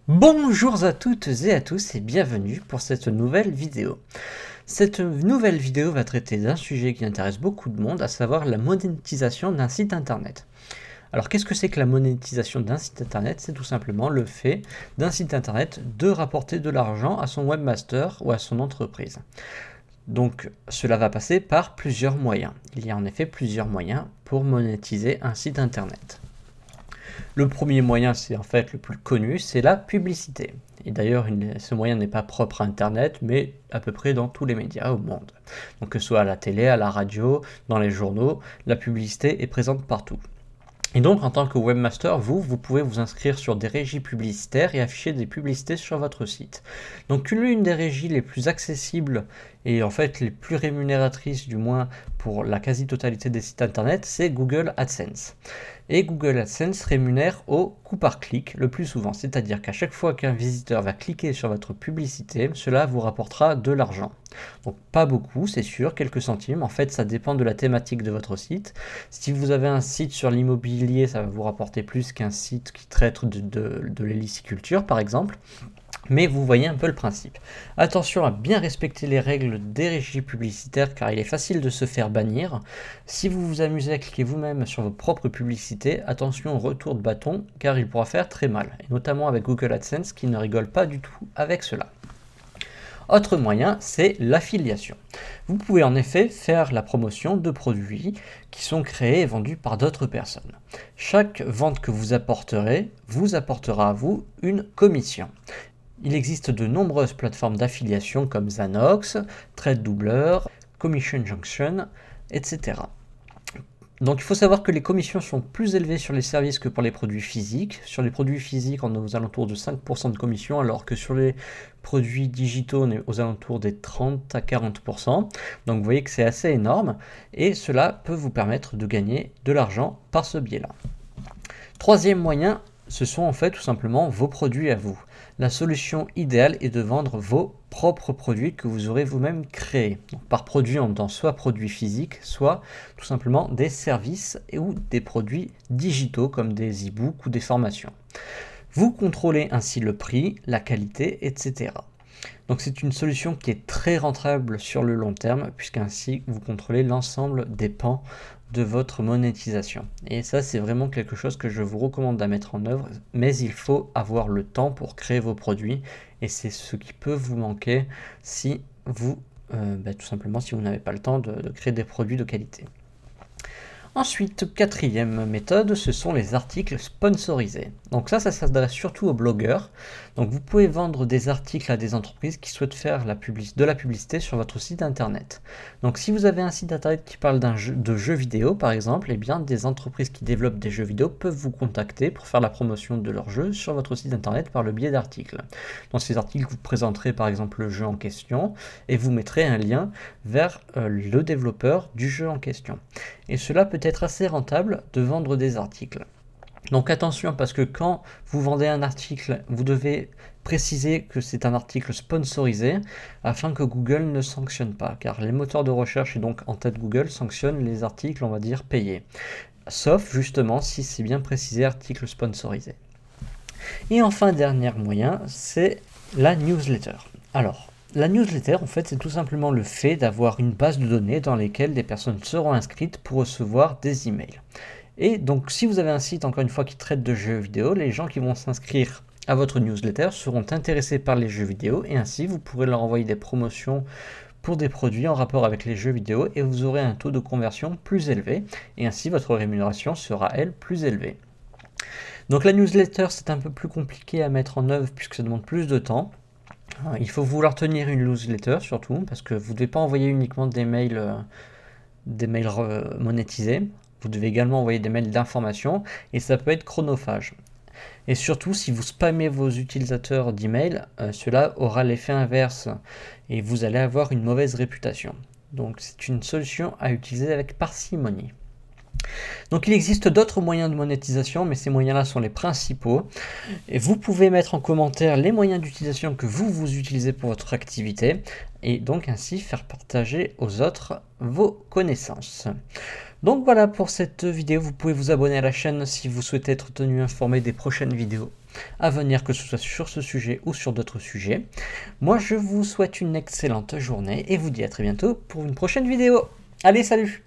Bonjour à toutes et à tous et bienvenue pour cette nouvelle vidéo. Cette nouvelle vidéo va traiter d'un sujet qui intéresse beaucoup de monde, à savoir la monétisation d'un site internet. Alors qu'est-ce que c'est que la monétisation d'un site internet? C'est tout simplement le fait d'un site internet de rapporter de l'argent à son webmaster ou à son entreprise. Donc cela va passer par plusieurs moyens. Il y a en effet plusieurs moyens pour monétiser un site internet. Le premier moyen, c'est en fait le plus connu, c'est la publicité. Et d'ailleurs, ce moyen n'est pas propre à Internet, mais à peu près dans tous les médias au monde. Donc que ce soit à la télé, à la radio, dans les journaux, la publicité est présente partout. Et donc, en tant que webmaster, vous pouvez vous inscrire sur des régies publicitaires et afficher des publicités sur votre site. Donc, l'une des régies les plus accessibles et en fait les plus rémunératrices, du moins pour la quasi-totalité des sites internet, c'est Google AdSense. Et Google AdSense rémunère au coût par clic le plus souvent, c'est-à-dire qu'à chaque fois qu'un visiteur va cliquer sur votre publicité, cela vous rapportera de l'argent. Donc pas beaucoup, c'est sûr, quelques centimes. En fait, ça dépend de la thématique de votre site. Si vous avez un site sur l'immobilier, ça va vous rapporter plus qu'un site qui traite de l'héliciculture, par exemple. Mais vous voyez un peu le principe. Attention à bien respecter les règles des régies publicitaires car il est facile de se faire bannir. Si vous vous amusez à cliquer vous-même sur vos propres publicités, attention au retour de bâton car il pourra faire très mal. Et notamment avec Google AdSense qui ne rigole pas du tout avec cela. Autre moyen, c'est l'affiliation. Vous pouvez en effet faire la promotion de produits qui sont créés et vendus par d'autres personnes. Chaque vente que vous apporterez vous apportera à vous une commission. Il existe de nombreuses plateformes d'affiliation comme Zanox, TradeDoubleur, Commission Junction, etc. Donc il faut savoir que les commissions sont plus élevées sur les services que pour les produits physiques. Sur les produits physiques, on est aux alentours de 5% de commission, alors que sur les produits digitaux, on est aux alentours des 30 à 40%. Donc vous voyez que c'est assez énorme, et cela peut vous permettre de gagner de l'argent par ce biais-là. Troisième moyen, ce sont en fait tout simplement vos produits à vous. La solution idéale est de vendre vos propres produits que vous aurez vous-même créés. Donc, par produit, on entend soit produits physiques, soit tout simplement des services ou des produits digitaux comme des e-books ou des formations. Vous contrôlez ainsi le prix, la qualité, etc. Donc c'est une solution qui est très rentable sur le long terme puisqu'ainsi vous contrôlez l'ensemble des pans de votre monétisation. Et ça, c'est vraiment quelque chose que je vous recommande à mettre en œuvre, mais il faut avoir le temps pour créer vos produits et c'est ce qui peut vous manquer si vous, tout simplement, si vous n'avez pas le temps de créer des produits de qualité. Ensuite, quatrième méthode, ce sont les articles sponsorisés. Donc ça s'adresse surtout aux blogueurs. Donc vous pouvez vendre des articles à des entreprises qui souhaitent faire de la publicité sur votre site internet. Donc si vous avez un site internet qui parle de jeux vidéo par exemple, eh bien des entreprises qui développent des jeux vidéo peuvent vous contacter pour faire la promotion de leurs jeux sur votre site internet par le biais d'articles. Dans ces articles, vous présenterez par exemple le jeu en question et vous mettrez un lien vers le développeur du jeu en question. Et cela peut être assez rentable de vendre des articles. Donc attention parce que quand vous vendez un article, vous devez préciser que c'est un article sponsorisé afin que Google ne sanctionne pas, car les moteurs de recherche et donc en tête Google sanctionnent les articles, on va dire, payés. Sauf justement si c'est bien précisé article sponsorisé. Et enfin, dernier moyen, c'est la newsletter. Alors, la newsletter, en fait, c'est tout simplement le fait d'avoir une base de données dans laquelle des personnes seront inscrites pour recevoir des emails. Et donc, si vous avez un site, encore une fois, qui traite de jeux vidéo, les gens qui vont s'inscrire à votre newsletter seront intéressés par les jeux vidéo et ainsi, vous pourrez leur envoyer des promotions pour des produits en rapport avec les jeux vidéo et vous aurez un taux de conversion plus élevé et ainsi, votre rémunération sera, elle, plus élevée. Donc, la newsletter, c'est un peu plus compliqué à mettre en œuvre puisque ça demande plus de temps. Il faut vouloir tenir une newsletter surtout, parce que vous ne devez pas envoyer uniquement des mails monétisés, vous devez également envoyer des mails d'information, et ça peut être chronophage. Et surtout, si vous spammez vos utilisateurs d'email, cela aura l'effet inverse, et vous allez avoir une mauvaise réputation. Donc c'est une solution à utiliser avec parcimonie. Donc il existe d'autres moyens de monétisation, mais ces moyens-là sont les principaux. Et vous pouvez mettre en commentaire les moyens d'utilisation que vous utilisez pour votre activité, et donc ainsi faire partager aux autres vos connaissances. Donc voilà pour cette vidéo, vous pouvez vous abonner à la chaîne si vous souhaitez être tenu informé des prochaines vidéos. à venir, que ce soit sur ce sujet ou sur d'autres sujets. Moi, je vous souhaite une excellente journée et vous dis à très bientôt pour une prochaine vidéo. Allez, salut!